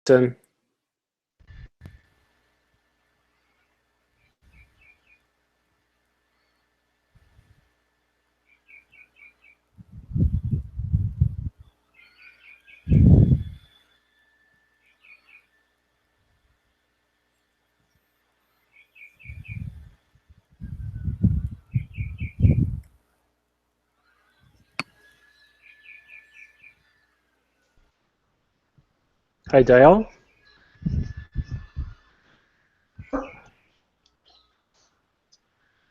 Wellington. Hi, Dale.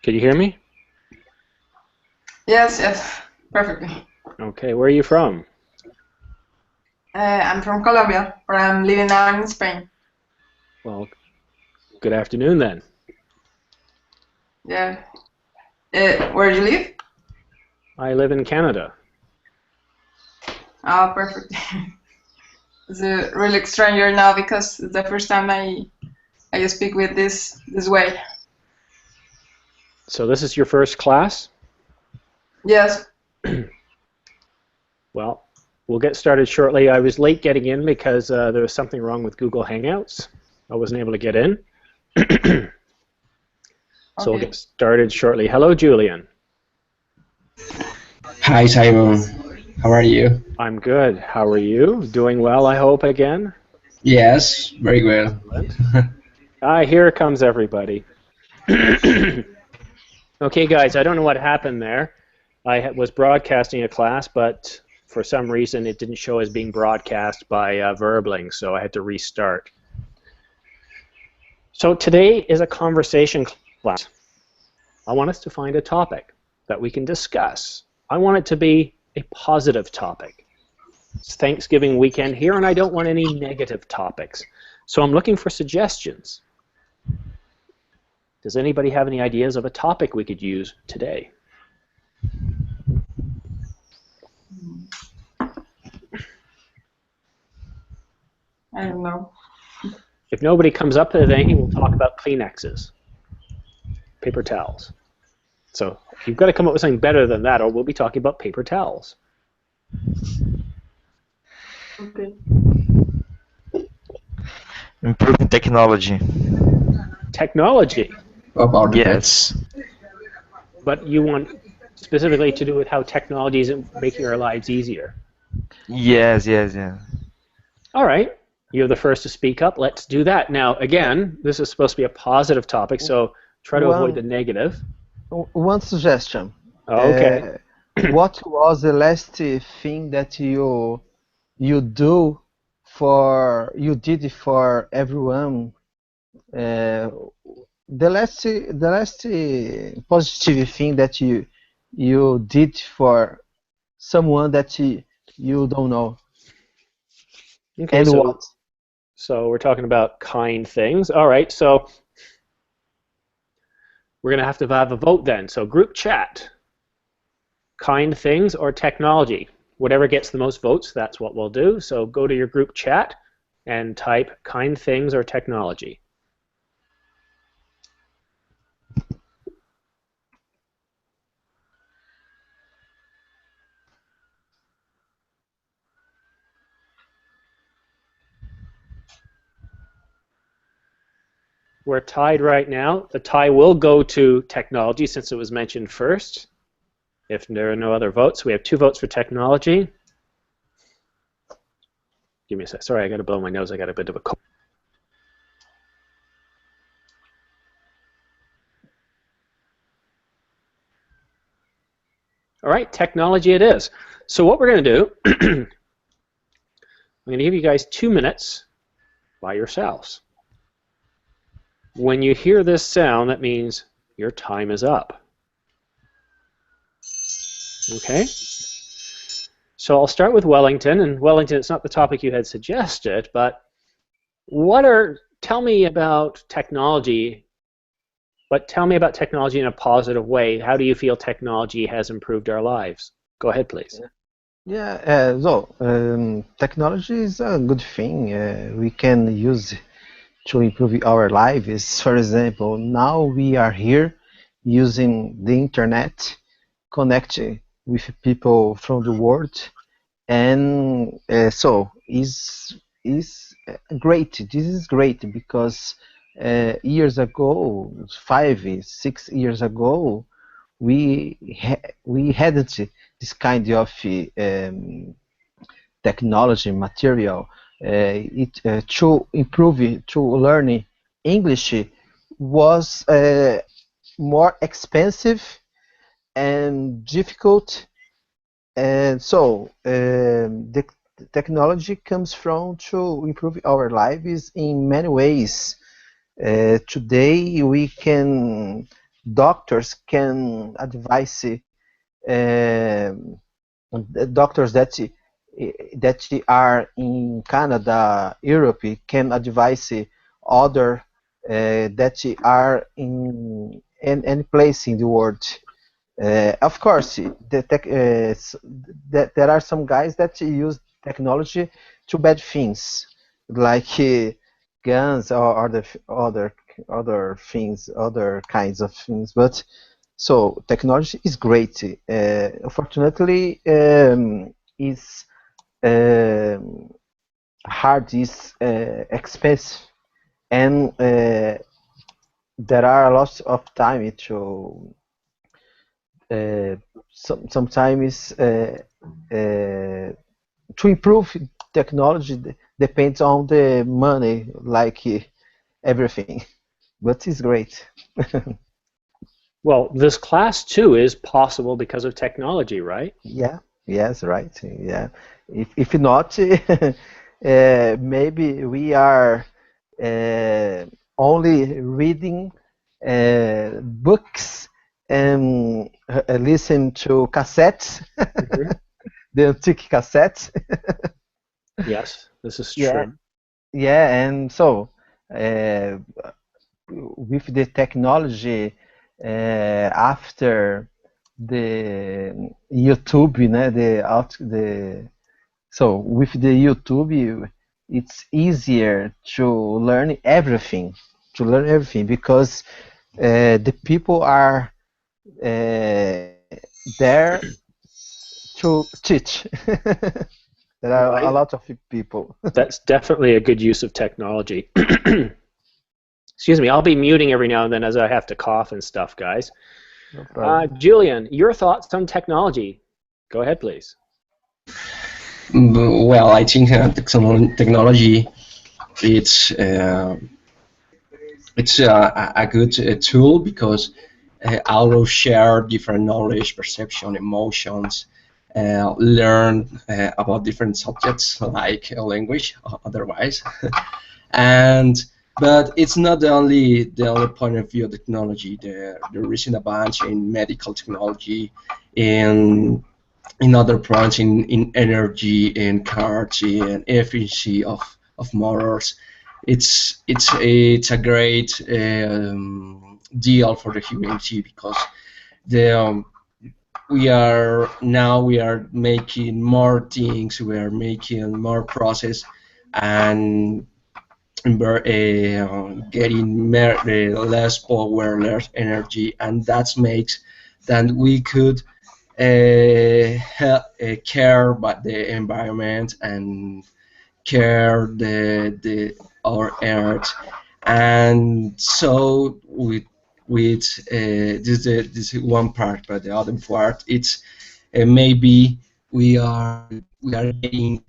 Can you hear me? Yes, yes, perfectly. Okay, where are you from? I'm from Colombia, but I'm living now in Spain. Well, good afternoon then. Yeah. Where do you live? I live in Canada. Ah, perfect. It's a really stranger now because it's the first time I speak with this way. So this is your first class? Yes. Well, we'll get started shortly. I was late getting in because there was something wrong with Google Hangouts. I wasn't able to get in. So we'll Okay. get started shortly. Hello, Julian. Hi Simon, how are you? I'm good. How are you? Doing well, I hope, again? Yes, very well. Excellent. Here comes everybody. Okay, guys, I don't know what happened there. I was broadcasting a class, but for some reason it didn't show as being broadcast by Verbling, so I had to restart. So today is a conversation class. I want us to find a topic that we can discuss. I want it to be a positive topic. It's Thanksgiving weekend here, and I don't want any negative topics. So I'm looking for suggestions. Does anybody have any ideas of a topic we could use today? I don't know. If nobody comes up with anything, we'll talk about Kleenexes, paper towels. So you've got to come up with something better than that, or we'll be talking about paper towels. Okay. Improving technology. Technology, About the Yes. but you want specifically to do with how technology is making our lives easier. Yes. All right, you're the first to speak up. Let's do that. Now, again, this is supposed to be a positive topic, so try to avoid the negative. One suggestion. Okay. What was the last thing that you did for everyone? The last positive thing that you did for someone that you don't know. Okay, And so what? so we're talking about kind things. All right, so we're going to have a vote then. So group chat, kind things or technology. Whatever gets the most votes, that's what we'll do. So go to your group chat and type kind things or technology. We're tied right now. The tie will go to technology since it was mentioned first. If there are no other votes, we have 2 votes for technology. Give me a sec. Sorry, I got to blow my nose. I got a bit of a cold. All right, technology it is. So what we're going to do, I'm going to give you guys 2 minutes by yourselves. When you hear this sound, that means your time is up. Okay? So I'll start with Wellington, and Wellington, it's not the topic you had suggested, but tell me about technology, but tell me about technology in a positive way. How do you feel technology has improved our lives? Go ahead, please. Yeah, technology is a good thing. We can use to improve our lives. For example, now we are here using the internet, connect with people from the world, and so is great. This is great because years ago, 5, 6 years ago, we hadn't this kind of technology material. To improve to learning English was more expensive and difficult, and so the technology comes from to improve our lives in many ways. Today doctors can advise doctors that are in Canada, Europe, can advise other that are in any place in the world. Of course, there are some guys that use technology to bad things, like guns or other things, other kinds of things. But so technology is great. Unfortunately, it's hard, is expensive, and there are lots of time to sometimes to improve technology depends on the money, like everything, but it's great. Well, this class too is possible because of technology, right? Yeah, yes, right. Yeah, if not, maybe we are only reading books and listen to cassettes, the antique cassettes. Yes, this is Yeah, true. yeah, and so with the technology after the YouTube, so with the YouTube, it's easier to learn everything, because the people are there to teach. There Well, are a lot of people. that's definitely a good use of technology. Excuse me, I'll be muting every now and then as I have to cough and stuff, guys. No problem. Julian, your thoughts on technology? Go ahead, please. Well, I think technology it's a good tool because allow share different knowledge, perception, emotions, learn about different subjects like a language otherwise. And but it's not the only point of view of technology. The recent advance in medical technology, in other points, in energy, in cars, in efficiency of motors, it's a great deal for the humanity because the we are making more things, we are making more process, and getting less power, less energy, and that makes that we could care about the environment and care the our earth. And so with this is one part, but the other part it's maybe we are getting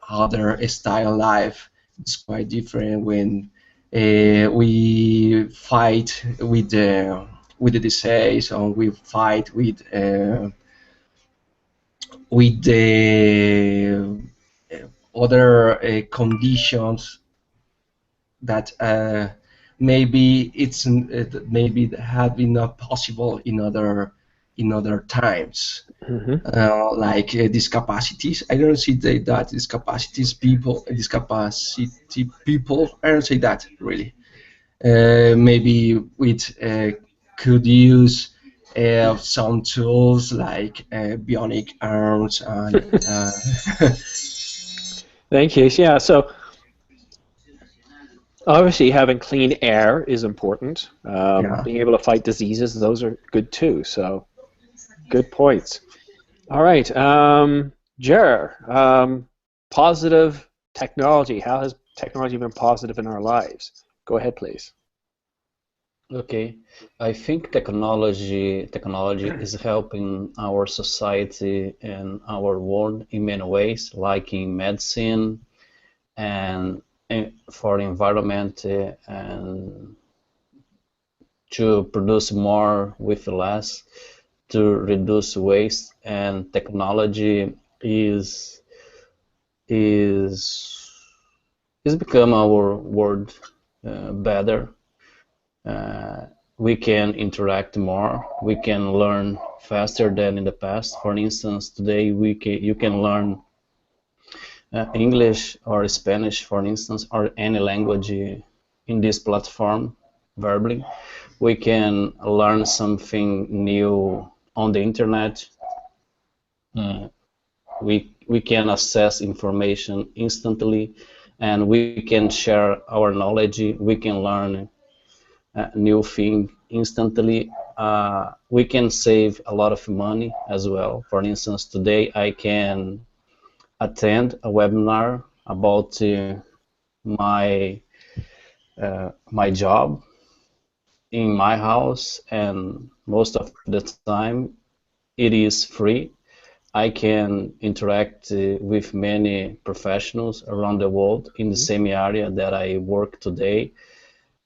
other style life. It's quite different when we fight with the disease, or we fight with the other conditions that maybe have been not possible in other times, Hmm. like discapacities. I don't see that discapacity people. I don't say that really. Maybe with could use some tools like bionic arms and Thank you. Yeah, so obviously having clean air is important. yeah. Being able to fight diseases, those are good too. So good points. All right, Jer, positive technology. How has technology been positive in our lives? Go ahead, please. Okay, I think technology is helping our society and our world in many ways, like in medicine and for environment and to produce more with less, to reduce waste, and technology is is is become our world better. Uh, we can interact more. We can learn faster than in the past. For instance, today you can learn English or Spanish, for instance, or any language in this platform verbally. We can learn something new on the internet. We can access information instantly, and we can share our knowledge. We can learn new thing instantly. We can save a lot of money as well. For instance, today I can attend a webinar about my my job in my house, and most of the time it is free. I can interact with many professionals around the world in the same area that I work today.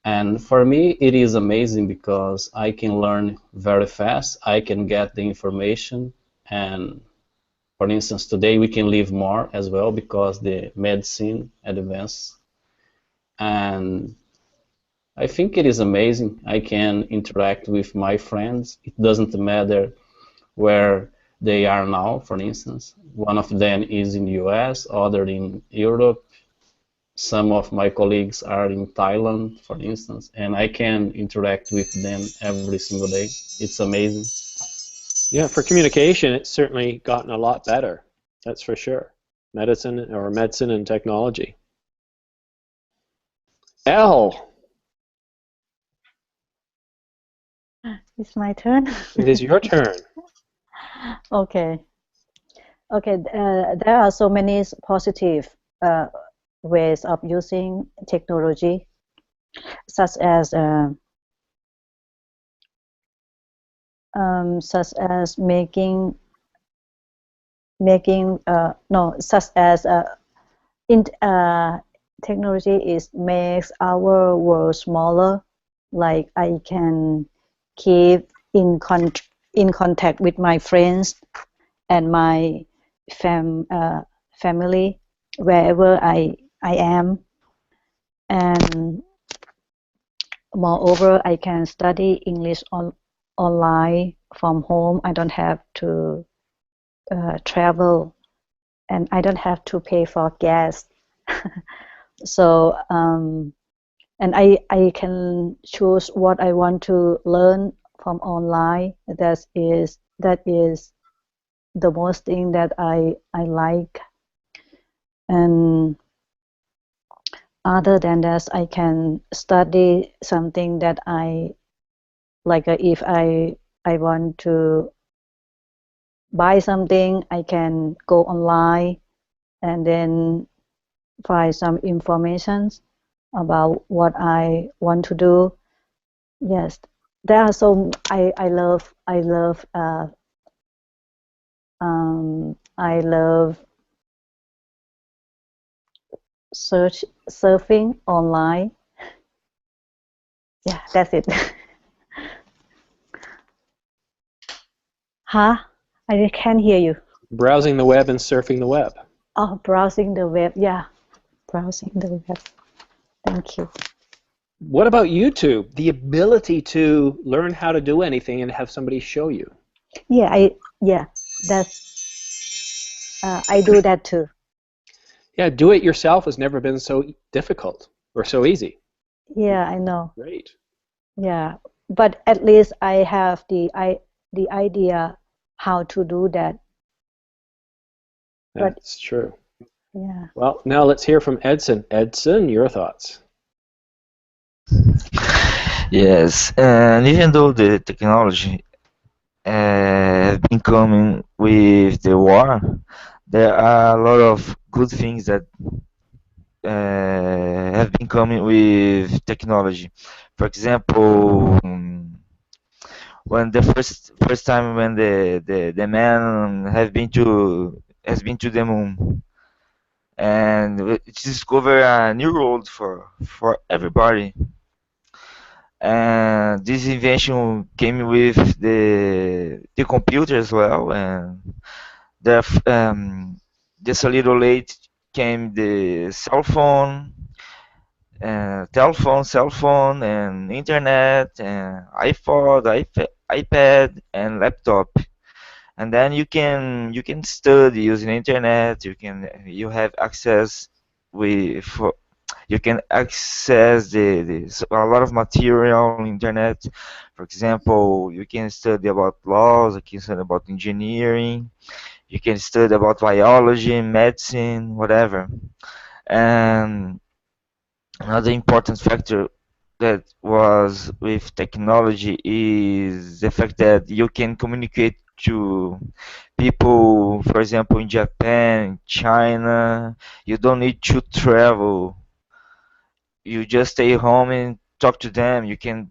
And for me, it is amazing because I can learn very fast. I can get the information. And for instance, today we can live more as well because the medicine advanced. And I think it is amazing. I can interact with my friends. It doesn't matter where they are now, for instance. One of them is in the US, other in Europe. Some of my colleagues are in Thailand, for instance, and I can interact with them every single day. It's amazing. Yeah, for communication, it's certainly gotten a lot better. That's for sure. Medicine and technology. Elle, It's my turn. it is your turn. Okay. Okay. There are so many positive ways of using technology, such as making no, such as technology makes our world smaller. Like I can keep in contact with my friends and my family wherever I am, and moreover I can study English online from home. I don't have to travel, and I don't have to pay for gas. So and I can choose what I want to learn from online. That is the most thing that I like. And other than that, I can study something that I like. If I want to buy something, I can go online and then find some information about what I want to do. Yes, there are some. I love surfing online. Yeah, that's it. Huh? I can't hear you. Browsing the web and surfing the web. Oh, browsing the web. Yeah, browsing the web. Thank you. What about YouTube? The ability to learn how to do anything and have somebody show you. Yeah, I do that too. Yeah, do it yourself has never been so difficult or so easy. Yeah, I know. Great. Yeah, but at least I have the idea how to do that. But That's true. yeah. Well, now let's hear from Edson. Edson, your thoughts. Yes, and even though the technology have been coming with the war, there are a lot of good things that have been coming with technology. For example, when the first time when the man has been to the moon, and it discovered a new world for everybody. And this invention came with the computer as well, and the just a little late came the cell phone, and internet, and iPad, and laptop. And then you can study using internet. You have access with for you can access a lot of material on internet. For example, you can study about laws, you can study about engineering, you can study about biology, medicine, whatever. And another important factor that was with technology is the fact that you can communicate to people, for example, in Japan, China. You don't need to travel. You just stay home and talk to them. You can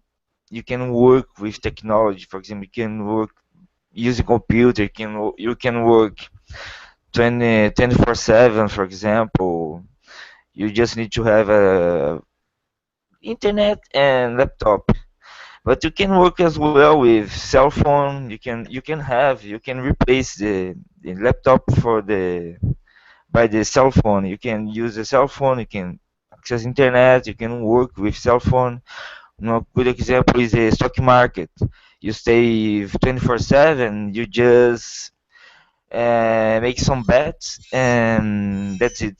work with technology. For example, you can work using computer. You can work 24/7, for example. You just need to have a internet and laptop. But you can work as well with cell phone. You can replace the laptop for the by the cell phone. You can use the cell phone. You can access internet. You can work with cell phone. Good example is the stock market. You stay 24/7. You just make some bets, and that's it.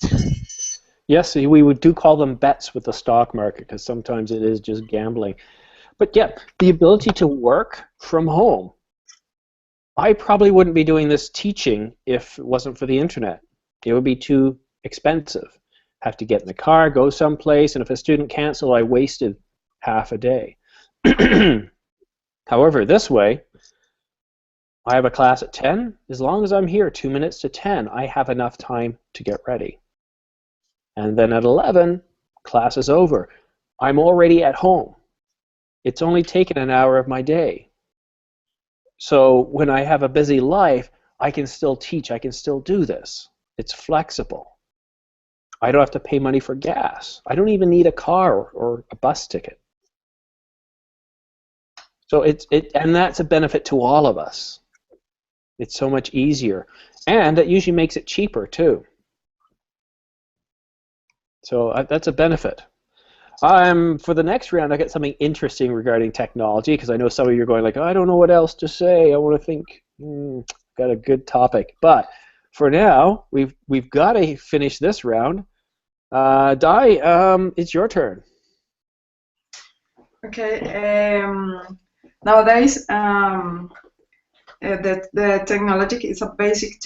Yes, we would do call them bets with the stock market because sometimes it is just gambling. But yeah, the ability to work from home. I probably wouldn't be doing this teaching if it wasn't for the internet. It would be too expensive. Have to get in the car, go someplace, and if a student cancel, I wasted half a day. However, this way, I have a class at 10. As long as I'm here 2 minutes to 10, I have enough time to get ready. And then at 11, class is over. I'm already at home. It's only taken an hour of my day. So when I have a busy life, I can still teach. I can still do this. It's flexible. I don't have to pay money for gas. I don't even need a car or a bus ticket. So and that's a benefit to all of us. It's so much easier. And it usually makes it cheaper too. So that's a benefit. For the next round, I got something interesting regarding technology because I know some of you are going like, oh, I don't know what else to say. I want to think. Got a good topic. But for now, we've got to finish this round. Dai, it's your turn. Okay. Nowadays, the technology is a basic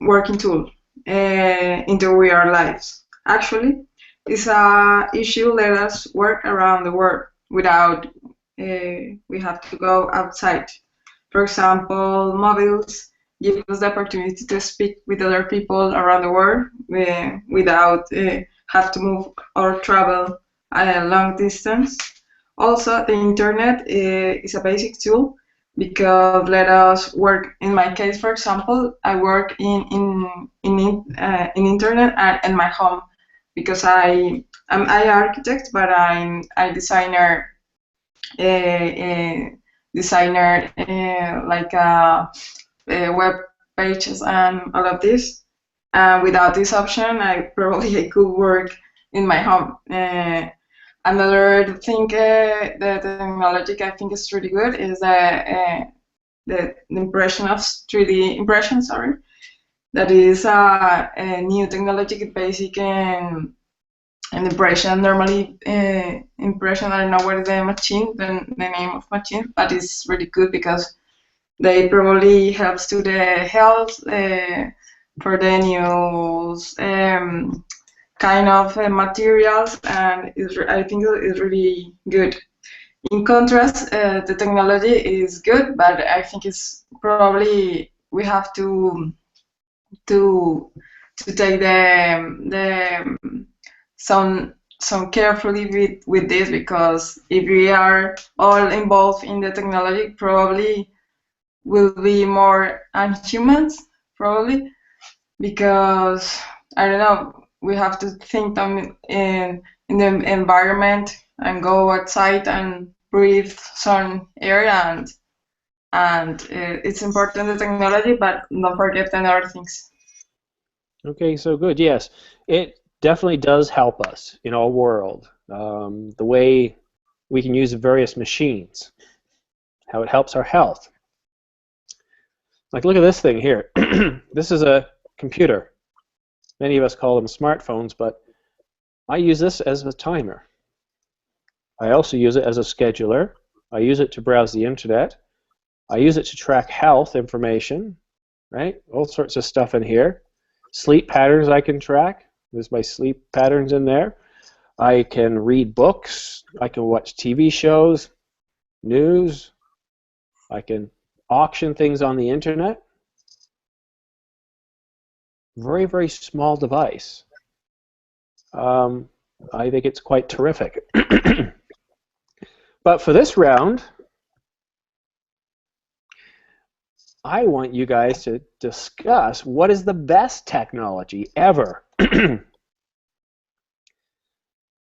working tool into our lives. Actually, it's a issue let us work around the world without we have to go outside. For example, mobiles give us the opportunity to speak with other people around the world without have to move or travel a long distance. Also, the internet is a basic tool because let us work. In my case, for example, I work in internet in my home because I'm architect, but I'm a designer, like web pages and all of this. Without this option, I could work in my home. Another thing, the technology I think is really good is the impression of 3D impression. Sorry, that is a new technology, basic and impression. Normally, impression, I don't know what is the name of machine, but it's really good because they probably helps to the health for the new kind of materials, and I think it's really good. In contrast, the technology is good, but I think it's probably we have to take some carefully with this, because if we are all involved in the technology, probably will be more unhumans, probably, because I don't know, we have to think in the environment and go outside and breathe some air, and it's important, the technology, but don't forget the other things. Okay, so good. Yes, it definitely does help us in our world. The way we can use various machines, how it helps our health. Like, look at this thing here. This is a computer. Many of us call them smartphones, but I use this as a timer. I also use it as a scheduler. I use it to browse the internet. I use it to track health information, right? All sorts of stuff in here. Sleep patterns I can track. There's my sleep patterns in there. I can read books. I can watch TV shows, news. I can auction things on the internet. Very, very small device. I think it's quite terrific. But for this round, I want you guys to discuss what is the best technology ever.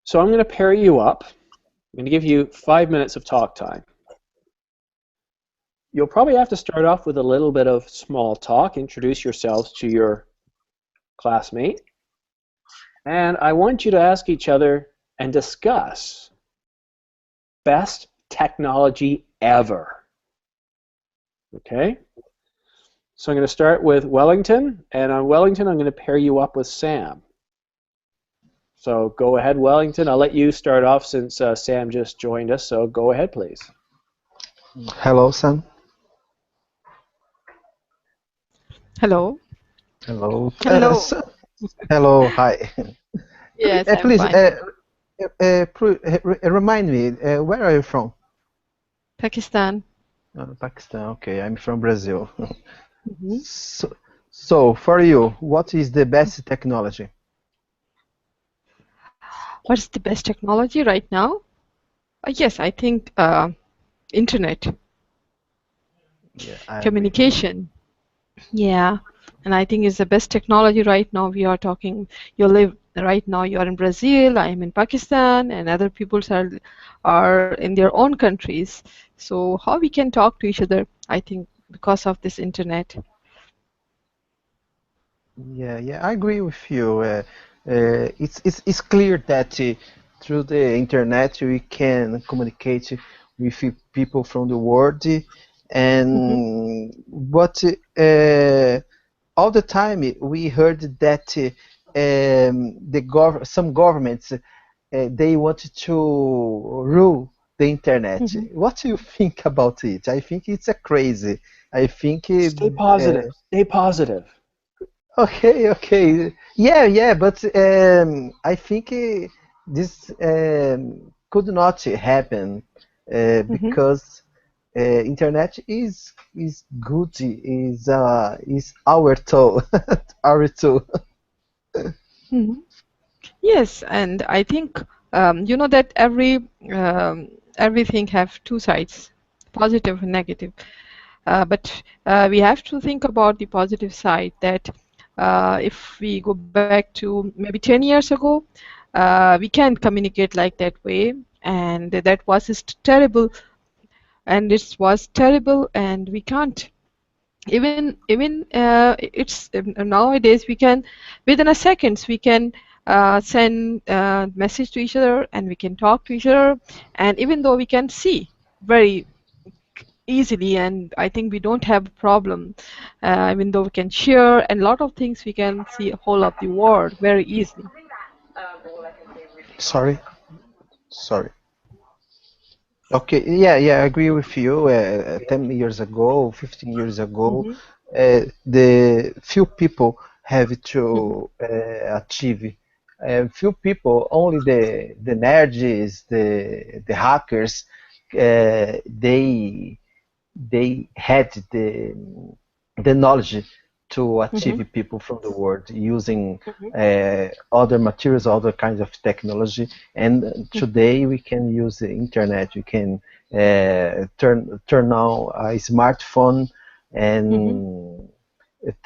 So I'm going to pair you up. I'm going to give you 5 minutes of talk time. You'll probably have to start off with a little bit of small talk, introduce yourselves to your classmate, and I want you to ask each other and discuss best technology ever. Okay? So I'm going to start with Wellington, and on Wellington I'm going to pair you up with Sam. So go ahead, Wellington. I'll let you start off since Sam just joined us, so go ahead, please. Hello, Sam. Hello. Hello. Hello. Hello. Hi. Yes, I'm Please fine. remind me, where are you from? Pakistan. Pakistan. Okay, I'm from Brazil. Mhm. So for you, what is the best technology? What is the best technology right now? Yes, I think internet, Yeah, I agree. communication. Yeah, and I think it's the best technology right now. We are talking. You live right now. You are in Brazil. I am in Pakistan, and other peoples are in their own countries. So how we can talk to each other? I think because of this internet. Yeah, I agree with you. It's clear that through the internet we can communicate with people from the world, Mhm. but all the time we heard that some governments they want to rule the internet. Mhm. What do you think about it? I think it's a crazy. I think Stay positive. Stay positive. okay. Yeah, but I think this could not happen Mhm. because internet is good, is our tool, our tool. Mhm. Yes, and I think you know that everything have two sides, positive and negative. But we have to think about the positive side. That if we go back to maybe 10 years ago, we can't communicate like that way, and that was just terrible, and it was terrible, and we can't. Even it's nowadays we can within a seconds we can send message to each other, and we can talk to each other, and even though we can see very easily, and I think we don't have a problem, even though we can share and a lot of things, we can see a whole of the world very easily. Sorry. Okay, yeah, I agree with you. 10 years ago, 15 years ago, Hmm. the few people have Hmm. to achieve. Few people, only the nerds, the hackers, they had the knowledge to achieve people from the world using other materials, other kinds of technology. And today we can use the internet. We can turn on a smartphone and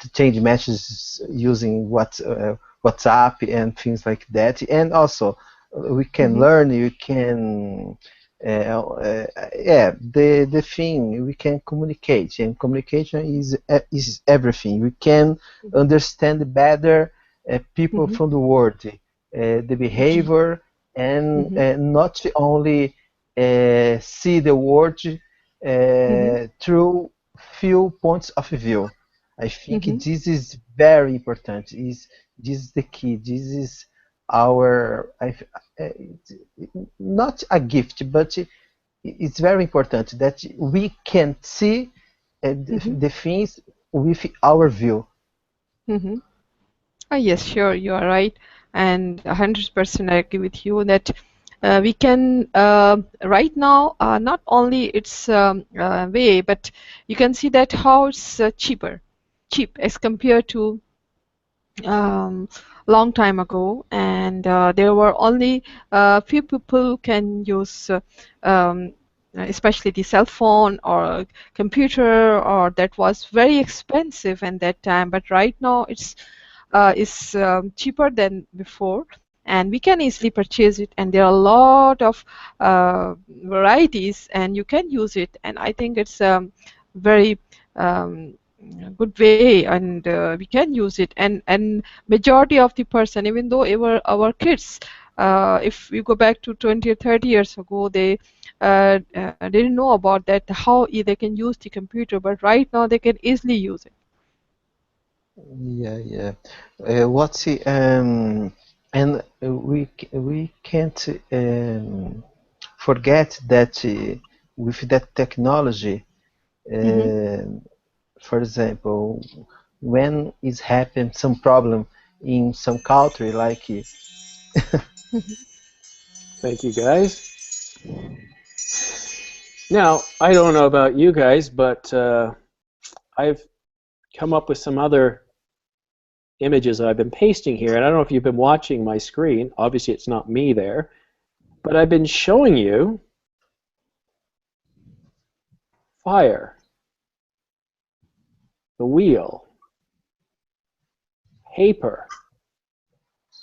to change messages using WhatsApp and things like that. And also we can learn. You can the thing we can communicate, and communication is everything. We can understand better people from the world, the behavior, and not only see the world through few points of view. I think this is very important. This is the key. This is our not a gift, but it's very important that we can see the things with our view. Yes, sure, you are right, and 100% I agree with you that we can right now not only its way, but you can see that how it's cheap as compared to long time ago, and there were only few people who can use especially the cell phone or computer, or that was very expensive at that time, but right now it's cheaper than before, and we can easily purchase it, and there are a lot of varieties and you can use it, and I think it's very good way, and we can use it, and majority of the person, even though our kids, if we go back to 20 or 30 years ago, they didn't know about that, how they can use the computer, but right now they can easily use it. What's the and we can't forget that with that technology, for example, when is happened some problem in some country, like Thank you, guys. Now, I don't know about you guys, but I've come up with some other images I've been pasting here, and I don't know if you've been watching my screen. Obviously, it's not me there, but I've been showing you fire, the wheel, paper.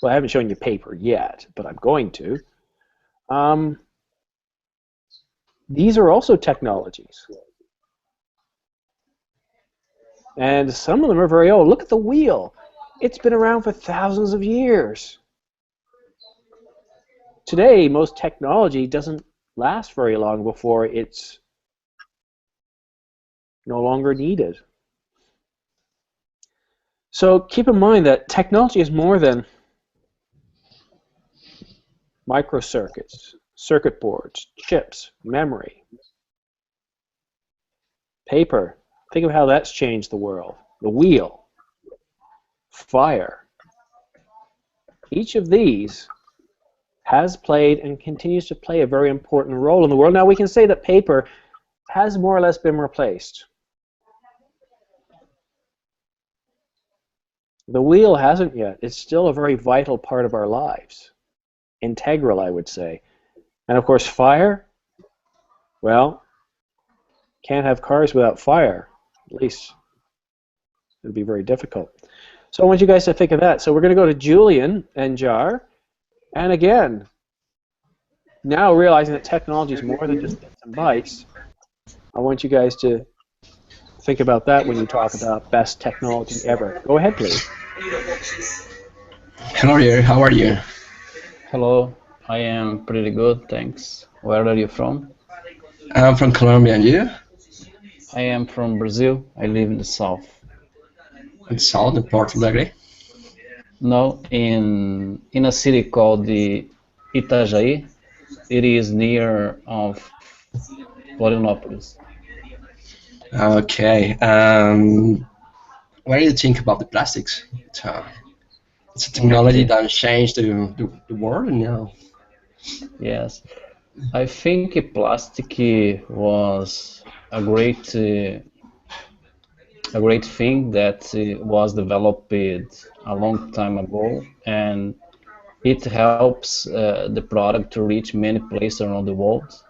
Well, I haven't shown you paper yet, but I'm going to. These are also technologies. And some of them are very old. Look at the wheel. It's been around for thousands of years. Today, most technology doesn't last very long before it's no longer needed. So keep in mind that technology is more than microcircuits, circuit boards, chips, memory, paper. Think of how that's changed the world. The wheel, fire. Each of these has played and continues to play a very important role in the world. Now we can say that paper has more or less been replaced. The wheel hasn't yet. It's still a very vital part of our lives. Integral, I would say. And of course, fire, well, can't have cars without fire. At least it would be very difficult. So I want you guys to think of that. So we're going to go to Julian and Jar. And again, now realizing that technology is more than just bits and bytes, I want you guys to think about that when you talk about best technology ever. Go ahead, please. Hello there, how are you? Hello, I am pretty good, thanks. Where are you from? I'm from Colombia, and you? I am from Brazil. I live in the south. In South, in Porto Alegre? No, in a city called the Itajaí. It is near of Florianópolis. Okay. What do you think about the plastics? It's a technology that changed the world now. Yes, I think plastic was a great a great thing that was developed a long time ago, and it helps the product to reach many places around the world,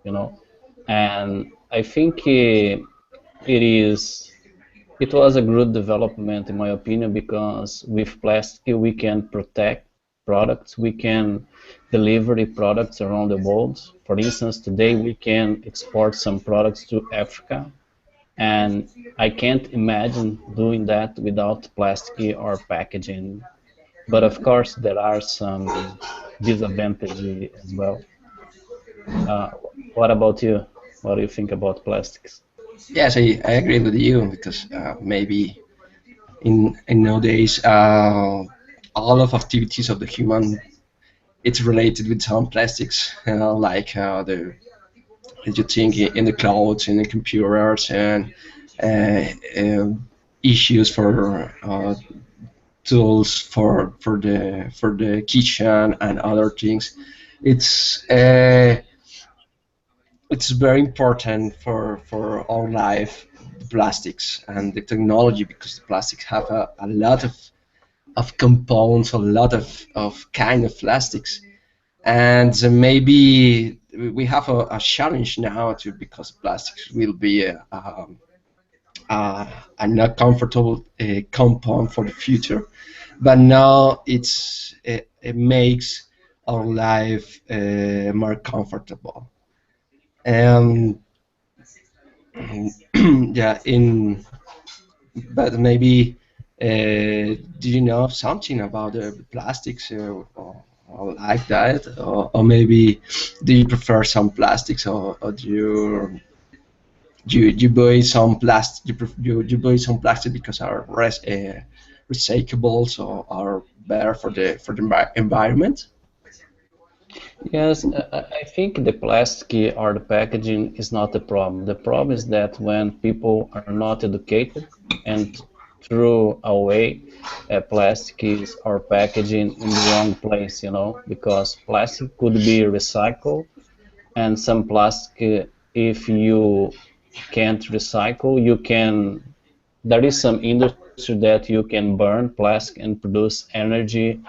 you know. And I think it was a good development in my opinion, because with plastic we can protect products, we can deliver the products around the world. For instance, today we can export some products to Africa, and I can't imagine doing that without plastic or packaging. But of course, there are some disadvantages as well. Uh, what about you? What do you think about plastics? Yes, I agree with you because maybe in nowadays all of activities of the human it's related with some plastics, like the you think in the clouds, in the computers, and uh, issues for tools for the kitchen and other things. It's uh, it's very important for our life, the plastics and the technology, because the plastics have a lot of compounds, a lot of kind of plastics, and maybe we have a challenge now to, because plastics will be a not comfortable compound for the future, but now it makes our life more comfortable. And yeah, in but maybe do you know something about the plastics or like that, or maybe do you prefer some plastics, or do you buy some plastic? You buy some plastic because are recyclables or are better for the environment? Yes, I think the plastic or the packaging is not the problem. The problem is that when people are not educated and throw away plastic or packaging in the wrong place, because plastic could be recycled, and some plastic, if you can't recycle, there is some industry that you can burn plastic and produce energy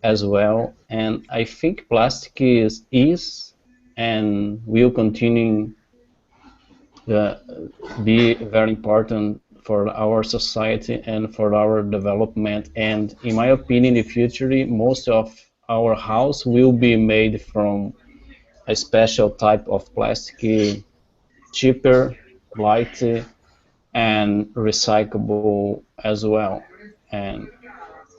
as well. And I think plastic is and will continue to be very important for our society and for our development. And in my opinion, in the future, most of our house will be made from a special type of plastic, cheaper, light, and recyclable as well. And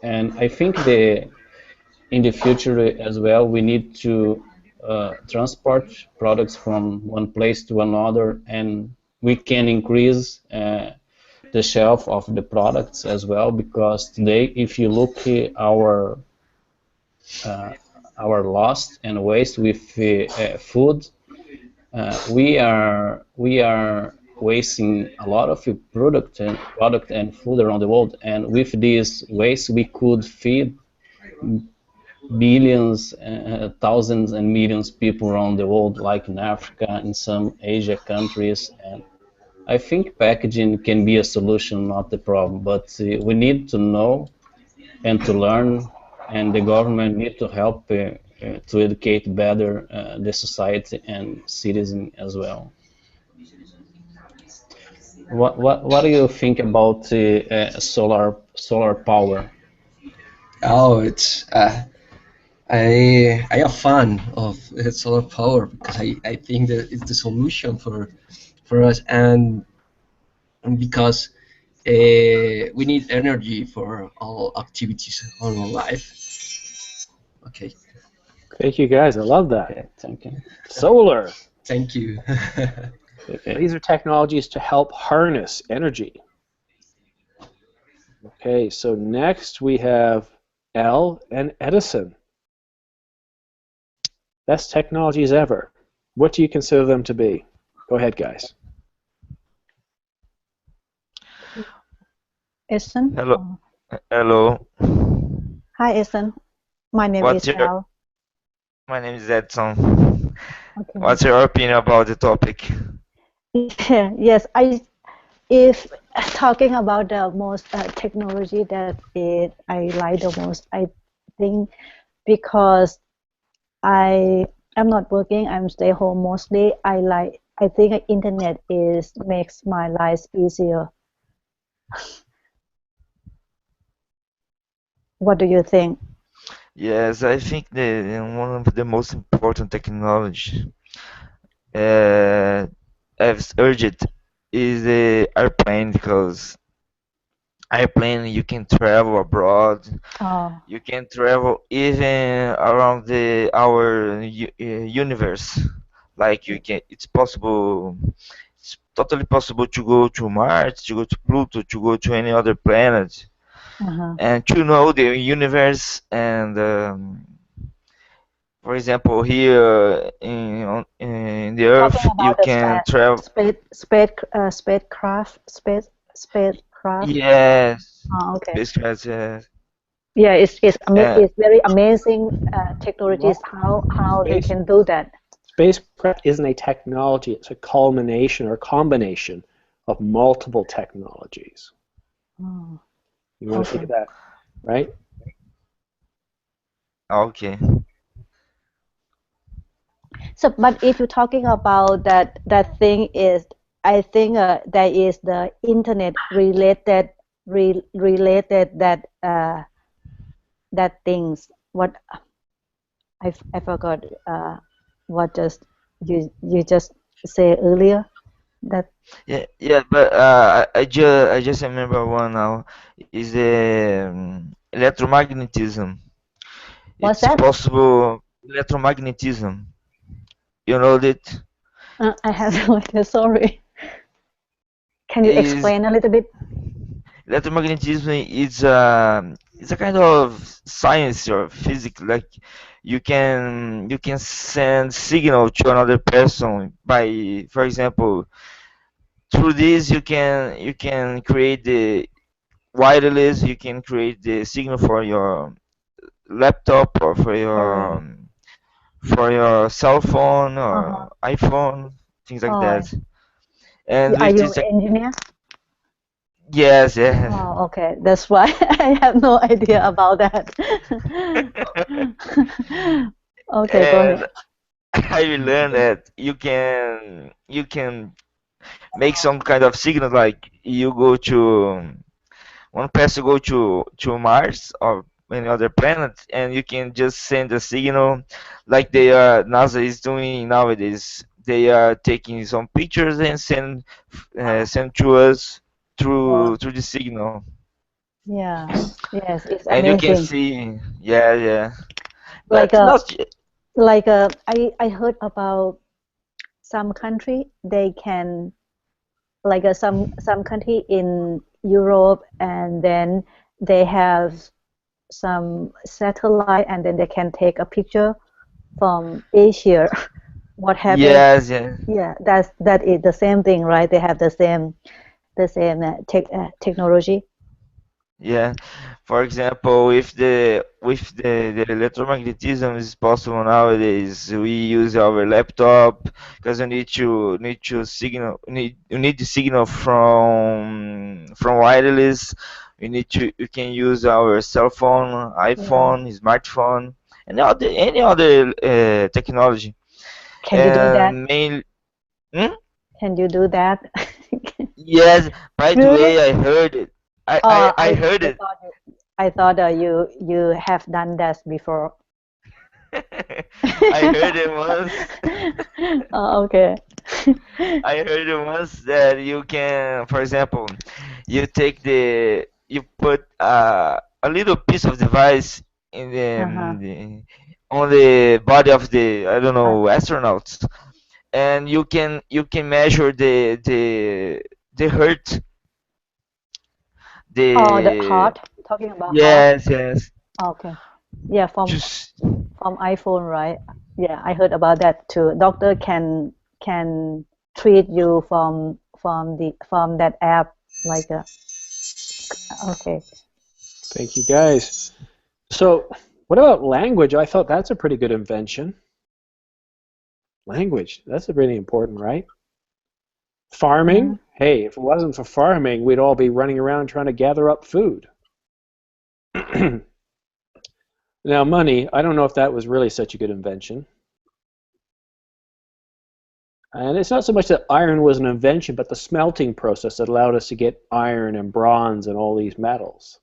I think in the future as well, we need to transport products from one place to another, and we can increase the shelf of the products as well, because today, if you look at uh, our loss and waste with food, we are wasting a lot of product and food around the world, and with this waste we could feed billions, thousands and millions people around the world, like in Africa, in some Asia countries. And I think packaging can be a solution, not the problem. But we need to know and to learn, and the government need to help to educate better the society and citizen as well. What do you think about solar power? Oh, it's I am fan of solar power because I think that it's the solution for us, and because we need energy for all activities of our life. Okay, Thank you, guys. I love that. Okay, thank you. Solar. thank you. Okay. These are technologies to help harness energy. Okay, so next we have L and Edison. Best technologies ever. What do you consider them to be? Go ahead, guys. Edison? Hello. Hello. Hi, Edison. My name What's is your Al. My name is Edson. Okay. What's your opinion about the topic? Yes, if talking about the most technology that I like the most, I think because I am not working, I'm stay home mostly. I think internet is makes my life easier. What do you think? Yes, I think one of the most important technology I've urged is the airplane because airplane you can travel abroad, Oh, you can travel even around our universe. Like it's possible, it's totally possible to go to Mars, to go to Pluto, to go to any other planet, uh-huh. and to know the universe. And for example, here in the Talking Earth, you about the can travel. spacecraft. Yes, Oh, okay. spacecraft. Yeah, Uh, it's very amazing technologies Well, how they space can do that. spacecraft isn't a technology; it's a culmination or combination of multiple technologies. Oh, You want to think okay. of that, right? okay. So, but if you're talking about that thing is, I think that is the internet related that things. What I forgot. What just you just say earlier that Yeah, yeah, but I just remember one now. Is the electromagnetism. what's It's that? possible electromagnetism. You know that I have no idea. Sorry. Can you is explain a little bit? electromagnetism is a kind of science or physics. Like you can send signal to another person by, for example, through this you can create the wireless. You can create the signal for your laptop or Oh, for your cell phone uh-huh. or iPhone, things like Oh, that. And are with you this, an engineer? yes, yes. Oh, okay. That's why I have no idea about that. Okay, go ahead. And I learned that you can make some kind of signal like you go to one person go to Mars or any other planet, and you can just send a signal like NASA is doing nowadays. They are taking some pictures and send to us Wow. through the signal, Yeah. Yes, it's and you can amazing. see, yeah, yeah, Like but a not I heard about some country they can like some country in Europe and then they have some satellite and then they can take a picture from Asia. What happened? yes, yeah. Yeah, that is the same thing, right? They have the same technology. Yeah, for example, if the electromagnetism is possible nowadays, we use our laptop because you need the signal from wireless. You can use our cell phone, Yeah. iPhone, smartphone, and any other technology. Can you do that? And main, hmm? Can you do that? Yes. By the Really? way, I heard it. I heard I it. thought you have done that before. I heard it once. Oh, okay. I heard it once that you can, for example, you put a little piece of device Uh-huh. on the body of the, I don't Uh, know, astronauts, and you can measure the hurt, oh, the the heart. Talking about heart. yes, yes, Okay. Yeah, just from iPhone, right? Yeah, I heard about that too. Doctor can treat you from that app like a okay. Thank you, guys. So, what about language? I thought that's a pretty good invention. Language, that's really important, right? Farming? Hey, if it wasn't for farming, we'd all be running around trying to gather up food. Now, money, I don't know if that was really such a good invention. And it's not so much that iron was an invention, but the smelting process that allowed us to get iron and bronze and all these metals.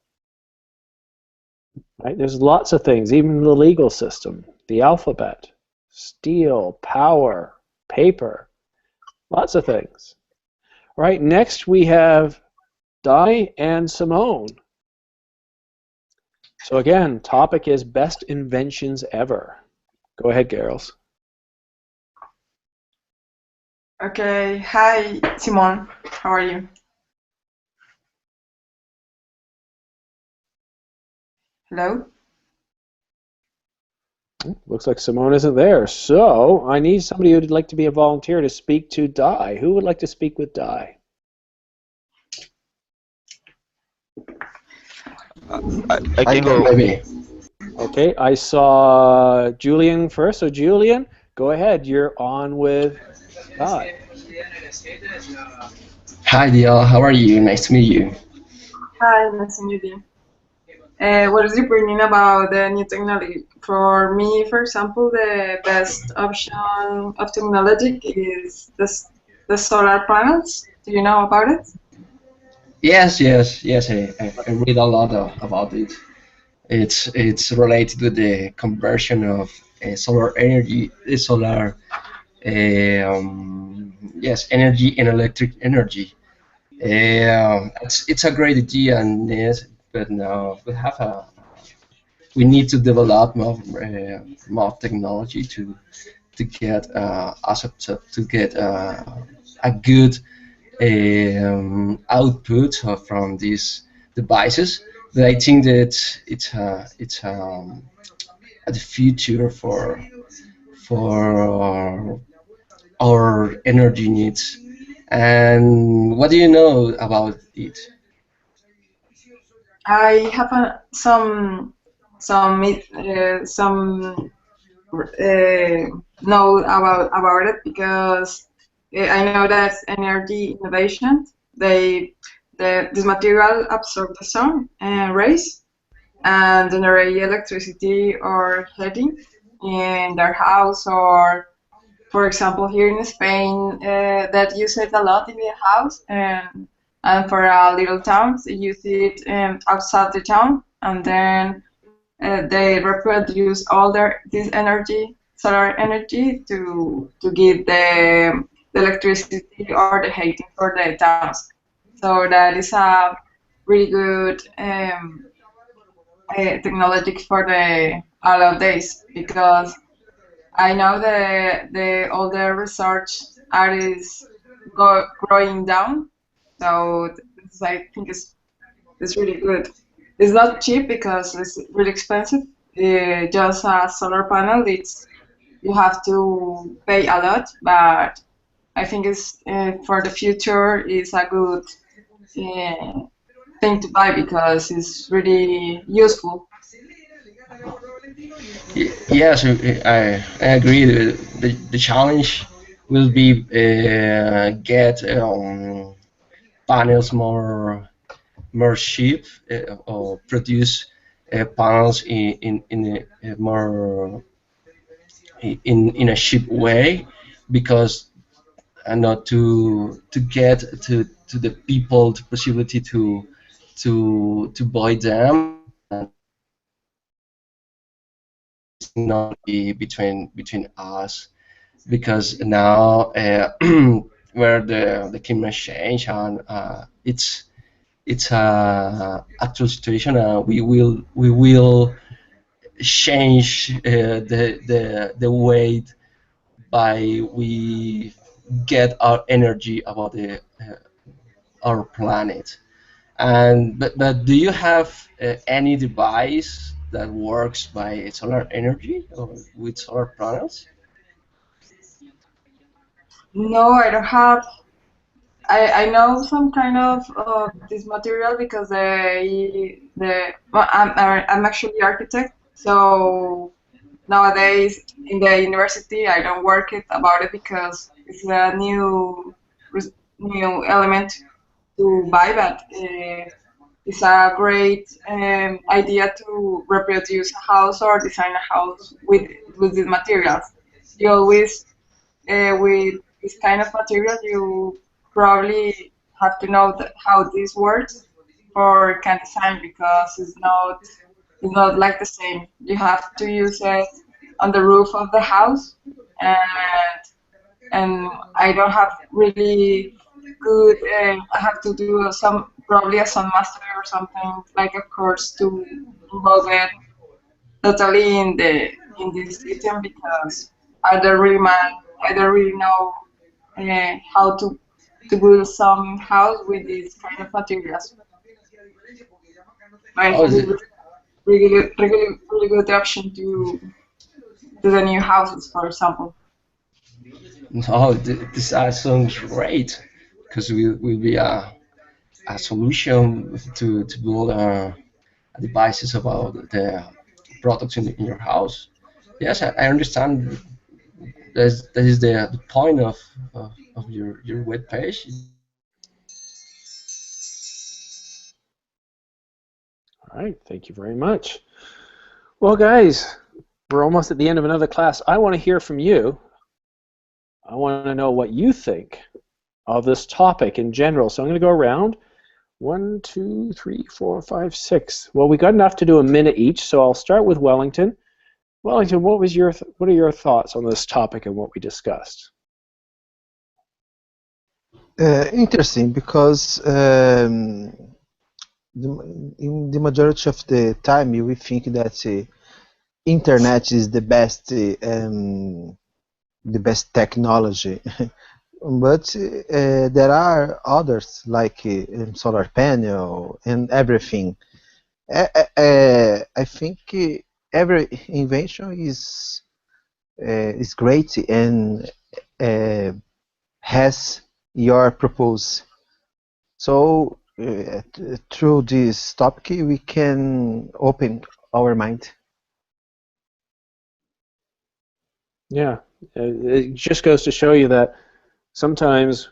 Right? There's lots of things, even the legal system, the alphabet, steel, power, paper, lots of things. All right, next we have Dai and Simone. So again, topic is best inventions ever. Go ahead, girls. Okay, hi Simone, how are you? Hello? Looks like Simone isn't there. So I need somebody who'd like to be a volunteer to speak to Dai. Who would like to speak with Dai? I can go. Maybe. Okay, I saw Julian first. So Julian, go ahead. You're on with Dai. Hi, Dial. How are you? Nice to meet you. Hi, nice to meet you. What is your opinion about the new technology? For me, for example, the best option of technology is the solar panels. Do you know about it? Yes. I read a lot about it. It's related with the conversion of solar energy, yes, energy and electric energy. It's a great idea, and yes, but now we need to develop more technology to get to get a good output from these devices. But I think that it's the future for our energy needs. And what do you know about it? I have some know about it because I know that energy innovation this material absorb the sun rays and generate electricity or heating in their house, or for example here in Spain that use it a lot in the house, and for little towns they use it outside the town, and then they reproduce all this energy, solar energy, to give the electricity or the heating for the towns. So that is a really good technology for the all of days, because I know the all the research art is growing down. So I think it's really good. It's not cheap because it's really expensive. Just a solar panel, you have to pay a lot, but I think it's for the future is a good uh, thing to buy because it's really useful. Yes, I agree. The challenge will be get panels more cheap, or produce panels in a more in a cheap way, because not to get to the people the possibility to buy them, not be between us, because now where the climate change, and it's a actual situation. We will change the way by we get our energy about our planet. And but do you have any device that works by solar energy or with solar panels? No, I don't have. I know some kind of this material because I'm actually architect, so nowadays in the university I don't work it about it because it's a new element to buy, but it's a great idea to reproduce a house or design a house with these materials. You always, with this kind of material, you probably have to know how this works for can design, because it's not like the same. You have to use it on the roof of the house, and I don't have really good. I have to do some probably a sun master or something like a course to involve it totally in this system, because I don't really know how to build some house with these kind of materials. I Oh, think it's really good option to the new houses, for example. no, this sounds great because we will be a solution to build devices about the products in your house. Yes, I understand. That is the point of your web page. All right, thank you very much. Well, guys, we're almost at the end of another class. I want to hear from you. I want to know what you think of this topic in general. So I'm going to go around. 1, 2, 3, 4, 5, 6. Well, we got enough to do a minute each, so I'll start with Wellington. Wellington, what are your thoughts on this topic and what we discussed? Interesting, because in the majority of the time we think that internet is the best technology, but there are others like solar panel and everything. I think every invention is great and has your purpose. So through this topic, we can open our mind. Yeah, it just goes to show you that sometimes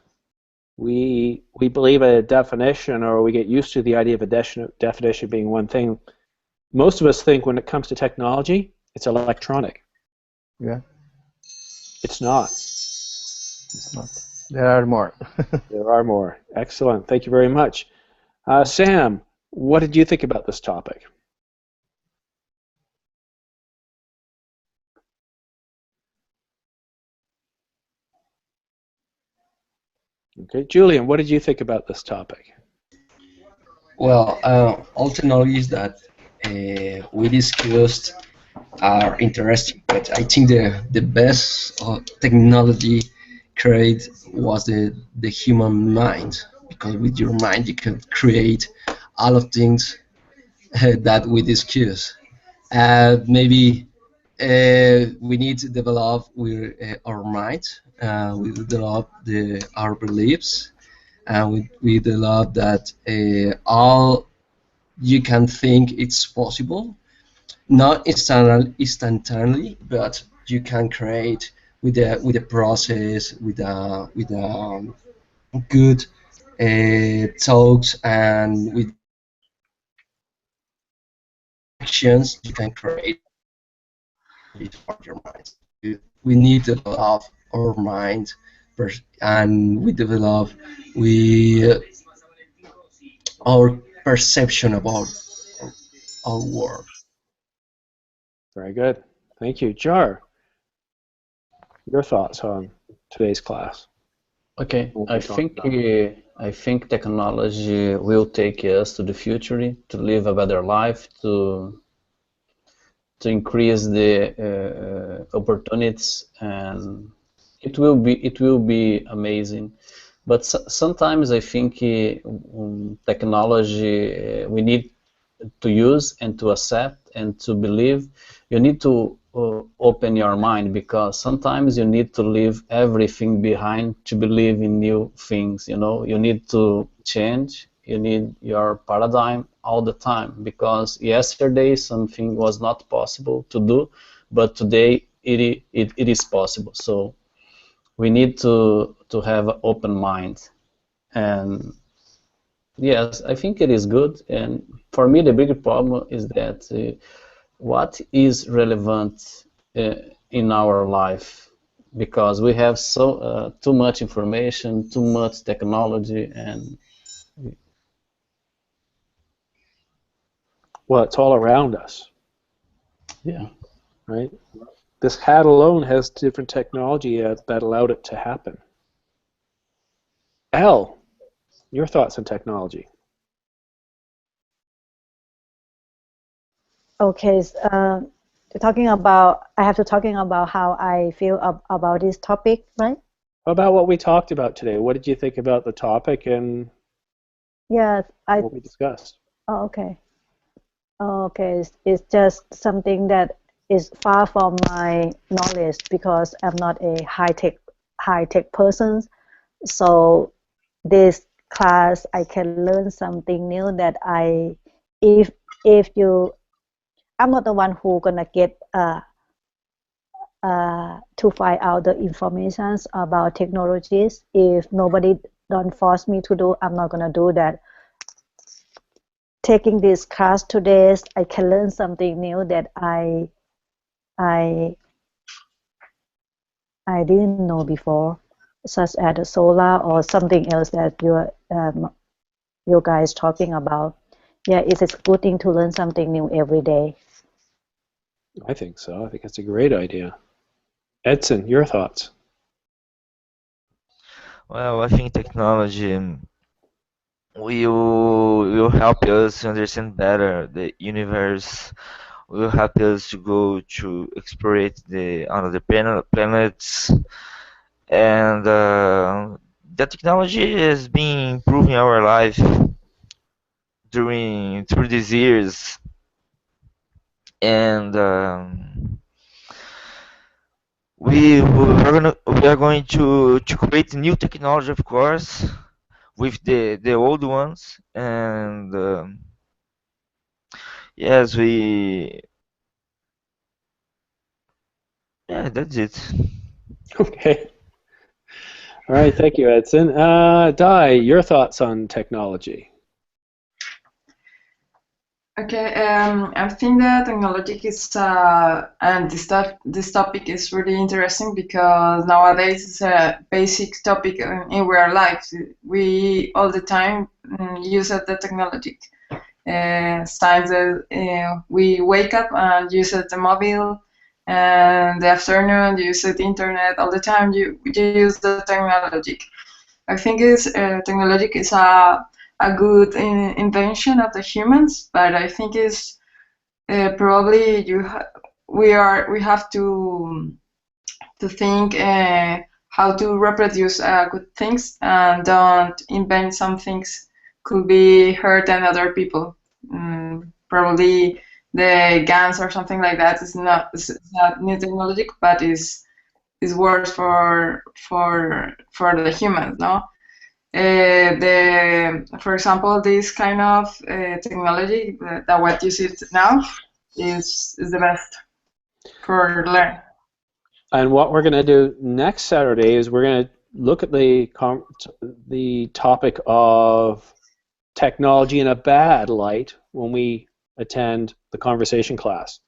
we believe a definition, or we get used to the idea of a definition being one thing. Most of us think when it comes to technology, it's electronic. Yeah. It's not. It's not. There are more. There are more. Excellent. Thank you very much. Sam, what did you think about this topic? Okay, Julian, what did you think about this topic? Well, all technologies that we discussed are interesting, but I think the best technology created was the human mind, because with your mind you can create all of things that we discuss. Maybe we need to develop our mind. We develop our beliefs, and we develop that all you can think it's possible, not instantaneously, but you can create with a process, with good thoughts, and with actions you can create it for your mind. We need to develop our mind, and we develop we our perception about our world. Very good. Thank you. Jar, your thoughts on today's class? Okay, I think technology will take us to the future, to live a better life, to increase the opportunities, and it will be amazing. But sometimes I think technology we need to use and to accept and to believe. You need to open your mind, because sometimes you need to leave everything behind to believe in new things. You know, you need to change. You need your paradigm all the time, because yesterday something was not possible to do, but today it is possible. So we need to have an open mind. And yes, I think it is good. And for me, the bigger problem is that what is relevant in our life, because we have so too much information, too much technology, and Well, it's all around us, yeah. right? This hat alone has different technology that allowed it to happen. Al, your thoughts on technology? Okay, talking about, I have to talking about how I feel about this topic, right? How about what we talked about today? What did you think about the topic and Yeah, what we discussed? oh, okay. Oh, okay, it's just something that is far from my knowledge because I'm not a high tech person. So this class I can learn something new that if if you I'm not the one who gonna get to find out the informations about technologies. If nobody don't force me to do, I'm not gonna do that. Taking this class today, I can learn something new that I didn't know before, such as the solar or something else that you guys talking about. Yeah, it's a good thing to learn something new every day. I think so. I think it's a great idea. Edson, your thoughts? Well, I think technology will help us to understand better the universe. Will help us to go to explore the other planets, and the technology has been improving our life through these years, and we are going to create new technology, of course, with the old ones, and yes, yeah, that's it. Okay. All right. Thank you, Edson. Dai, your thoughts on technology? Okay, I think that technology is, and this topic is really interesting because nowadays it's a basic topic in our lives. We all the time use the technology. Since we wake up and use the mobile, and the afternoon you use the internet. All the time you use the technology. I think technology is a good invention of the humans, but I think is probably we have to think how to reproduce good things and don't invent some things could be hurting other people. Probably the guns or something like that is not new technology, but is worse for the humans, no? For example, this kind of technology that what you see now is the best for learn. And what we're going to do next Saturday is we're going to look at the topic of technology in a bad light when we attend the conversation class.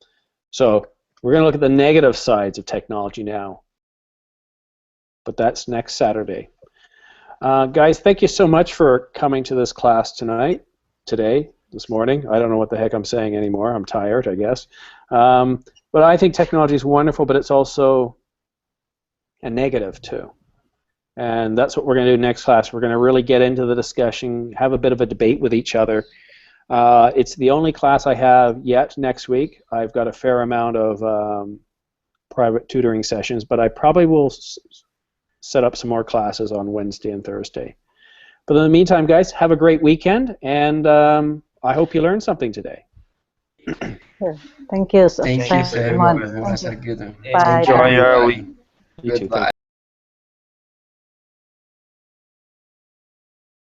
So we're going to look at the negative sides of technology now. But that's next Saturday. Guys, thank you so much for coming to this class this morning. I don't know what the heck I'm saying anymore. I'm tired, I guess. But I think technology is wonderful, but it's also a negative too. And that's what we're going to do next class. We're going to really get into the discussion, have a bit of a debate with each other. It's the only class I have yet next week. I've got a fair amount of private tutoring sessions, but I probably will set up some more classes on Wednesday and Thursday. But in the meantime, guys, have a great weekend, and I hope you learned something today. Yeah. Thank you so Thank you much. so much. It was a good one. Bye. Enjoy your week. You too. Thank you.